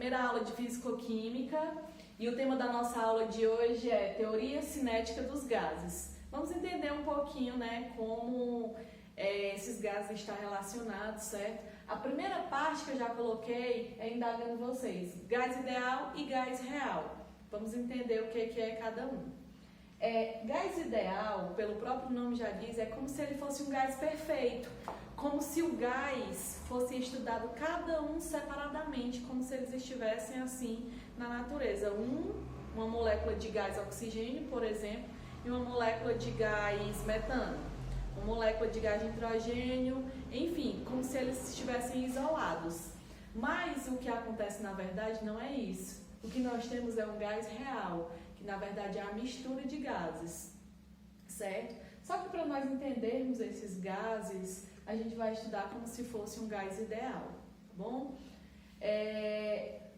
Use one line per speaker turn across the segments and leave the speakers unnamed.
primeira aula de Físico-Química e o tema da nossa aula de hoje é Teoria Cinética dos Gases. Vamos entender um pouquinho, como esses gases estão relacionados, certo? A primeira parte que eu já coloquei é indagando vocês, gás ideal e gás real. Vamos entender o que é cada um. Gás ideal, pelo próprio nome já diz, é como se ele fosse um gás perfeito, como se o gás fosse estudado cada um separadamente, como se eles estivessem assim na natureza. Uma molécula de gás oxigênio, por exemplo, e uma molécula de gás metano, uma molécula de gás nitrogênio, enfim, como se eles estivessem isolados. Mas o que acontece na verdade não é isso. O que nós temos é um gás real, que na verdade é a mistura de gases, certo? Só que para nós entendermos esses gases, a gente vai estudar como se fosse um gás ideal, tá bom?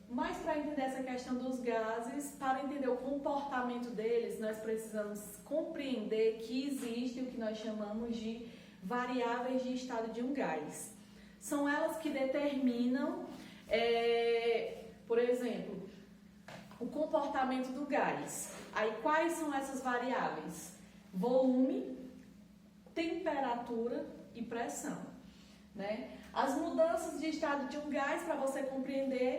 Mas para entender essa questão dos gases, para entender o comportamento deles, nós precisamos compreender que existe o que nós chamamos de variáveis de estado de um gás. São elas que determinam, por exemplo, o comportamento do gás. Aí quais são essas variáveis? Volume, temperatura e pressão, As mudanças de estado de um gás, para você compreender,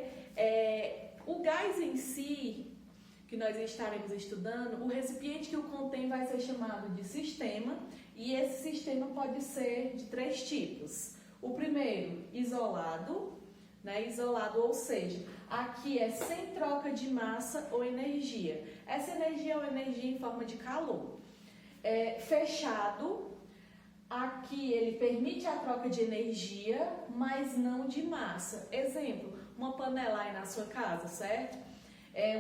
o gás em si, que nós estaremos estudando, o recipiente que o contém vai ser chamado de sistema, e esse sistema pode ser de 3 tipos. O primeiro, isolado, isolado, ou seja, aqui é sem troca de massa ou energia. Essa energia é uma energia em forma de calor. Fechado, aqui ele permite a troca de energia, mas não de massa. Exemplo, uma panela aí na sua casa, certo?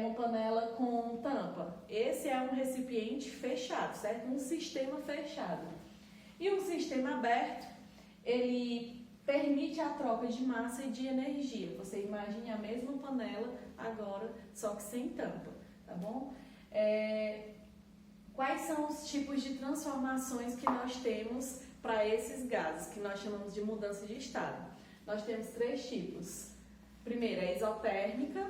Uma panela com tampa. Esse é um recipiente fechado, certo? Um sistema fechado. E um sistema aberto, ele permite a troca de massa e de energia. Você imagine a mesma panela agora, só que sem tampa, tá bom? Quais são os tipos de transformações que nós temos para esses gases, que nós chamamos de mudança de estado? Nós temos 3 tipos. Primeiro, a isotérmica,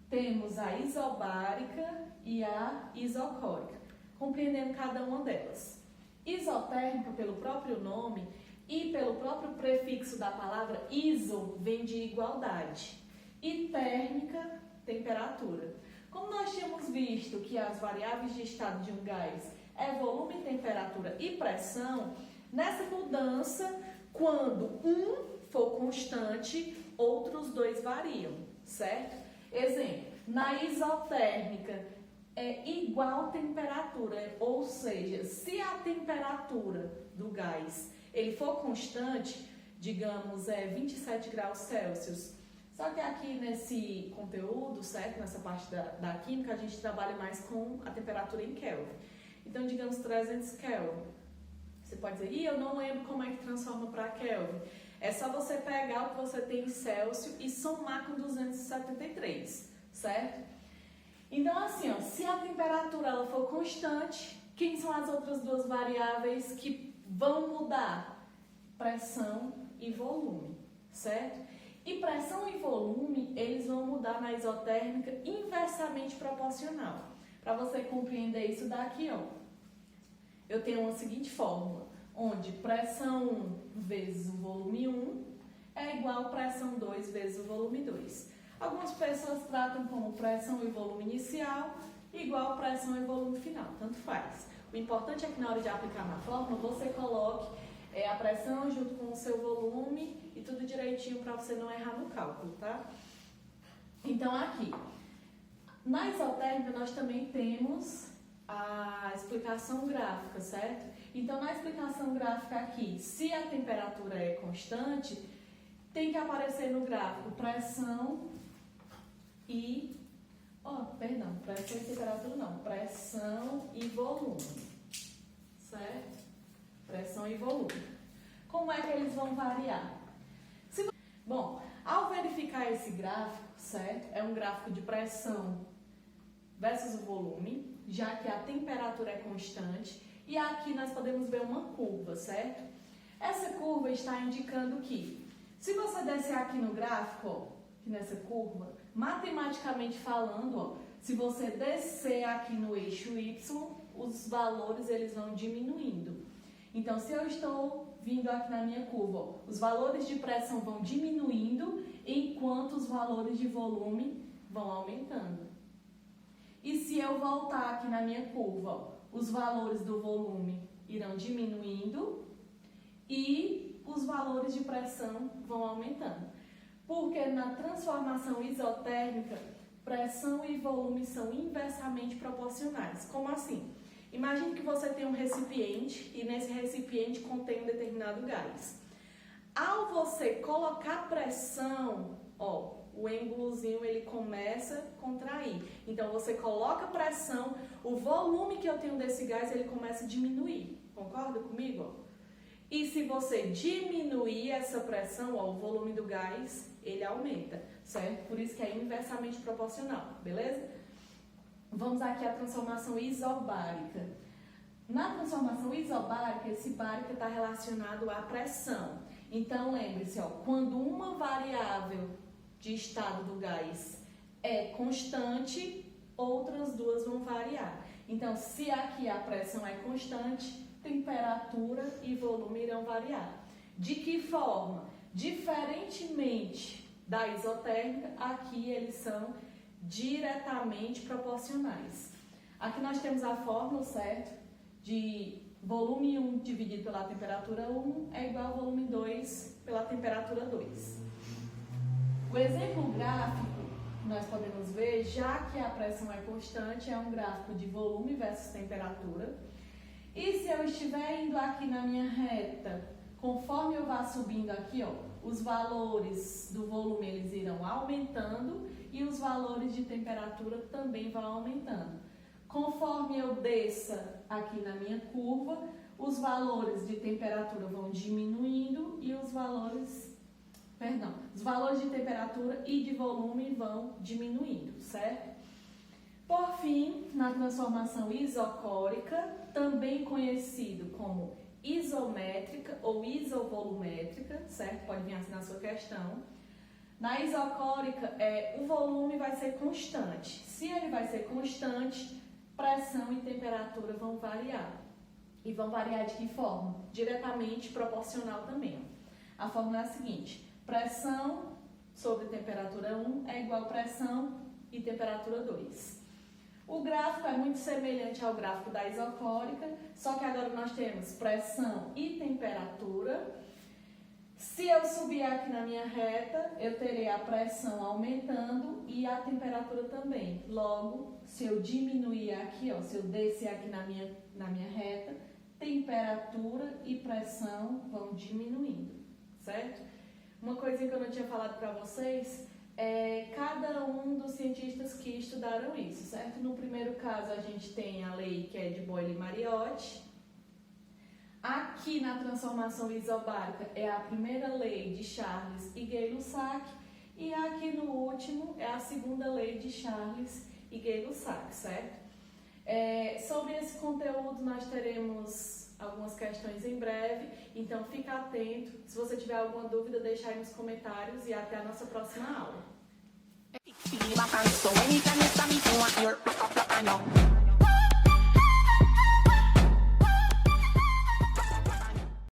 temos a isobárica e a isocórica, compreendendo cada uma delas. Isotérmica, pelo próprio nome e pelo próprio prefixo da palavra, iso vem de igualdade, e térmica, temperatura. Como nós tínhamos visto que as variáveis de estado de um gás é volume, temperatura e pressão, nessa mudança, quando um for constante, outros 2 variam, certo? Exemplo, na isotérmica é igual temperatura, ou seja, se a temperatura do gás ele for constante, digamos, 27 graus Celsius, só que aqui nesse conteúdo, certo, nessa parte da química, a gente trabalha mais com a temperatura em Kelvin. Então, digamos 300 Kelvin. Você pode dizer, eu não lembro como é que transforma para Kelvin. É só você pegar o que você tem em Celsius e somar com 273, certo? Então, assim, se a temperatura ela for constante, quem são as outras 2 variáveis que vão mudar? Pressão e volume, certo? E pressão e volume, eles vão mudar na isotérmica inversamente proporcional. Para você compreender isso daqui, eu tenho uma seguinte fórmula, onde pressão 1 vezes o volume 1 é igual a pressão 2 vezes o volume 2. Algumas pessoas tratam como pressão e volume inicial igual a pressão e volume final, tanto faz. O importante é que na hora de aplicar na fórmula, você coloque a pressão junto com o seu volume e tudo direitinho para você não errar no cálculo, tá? Então aqui, na isotérmica nós também temos a explicação gráfica, certo? Então na explicação gráfica aqui, se a temperatura é constante, tem que aparecer no gráfico pressão e... pressão e temperatura não, pressão e volume, certo? Pressão e volume. Como é que eles vão variar? Bom, ao verificar esse gráfico, certo? É um gráfico de pressão versus o volume, já que a temperatura é constante, e aqui nós podemos ver uma curva, certo? Essa curva está indicando que, se você descer aqui no gráfico, aqui nessa curva, matematicamente falando, ó, se você descer aqui no eixo Y, os valores eles vão diminuindo. Então, se eu estou vindo aqui na minha curva, ó, os valores de pressão vão diminuindo, enquanto os valores de volume vão aumentando. E se eu voltar aqui na minha curva, ó, os valores do volume irão diminuindo e os valores de pressão vão aumentando. Porque na transformação isotérmica, pressão e volume são inversamente proporcionais. Como assim? Imagine que você tem um recipiente e nesse recipiente contém um determinado gás. Ao você colocar pressão, ó, o êmbolozinho ele começa a contrair. Então você coloca pressão, o volume que eu tenho desse gás ele começa a diminuir. Concorda comigo? Ó? E se você diminuir essa pressão, ó, o volume do gás ele aumenta, certo? Por isso que é inversamente proporcional, beleza? Vamos aqui à transformação isobárica. Na transformação isobárica, esse bárica está relacionado à pressão. Então, lembre-se, ó, quando uma variável de estado do gás é constante, outras duas vão variar. Então, se aqui a pressão é constante, temperatura e volume irão variar. De que forma? Diferentemente da isotérmica, aqui eles são diretamente proporcionais. Aqui nós temos a fórmula, certo? De volume 1 dividido pela temperatura 1 é igual ao volume 2 pela temperatura 2. O exemplo gráfico que nós podemos ver, já que a pressão é constante, é um gráfico de volume versus temperatura. E se eu estiver indo aqui na minha reta, conforme eu vá subindo aqui, ó, os valores do volume eles irão aumentando e os valores de temperatura também vão aumentando. Conforme eu desça aqui na minha curva, os valores de temperatura vão diminuindo e os valores de temperatura e de volume vão diminuindo, certo? Por fim, na transformação isocórica, também conhecido como isométrica ou isovolumétrica, certo? Pode vir assim na sua questão. Na isocórica, o volume vai ser constante. Se ele vai ser constante, pressão e temperatura vão variar. E vão variar de que forma? Diretamente proporcional também. A fórmula é a seguinte: pressão sobre temperatura 1 é igual a pressão e temperatura 2. O gráfico é muito semelhante ao gráfico da isocórica, só que agora nós temos pressão e temperatura. Se eu subir aqui na minha reta, eu terei a pressão aumentando e a temperatura também. Logo, se eu diminuir aqui, ó, se eu descer aqui na minha reta, temperatura e pressão vão diminuindo, certo? Uma coisa que eu não tinha falado para vocês é cada um dos cientistas que estudaram isso, certo? No primeiro caso, a gente tem a lei que é de Boyle-Mariotti. Aqui na transformação isobárica é a primeira lei de Charles e Gay-Lussac. E aqui no último é a segunda lei de Charles e Gay-Lussac, certo? Sobre esse conteúdo nós teremos algumas questões em breve, então fica atento. Se você tiver alguma dúvida, deixa aí nos comentários e até a nossa próxima aula.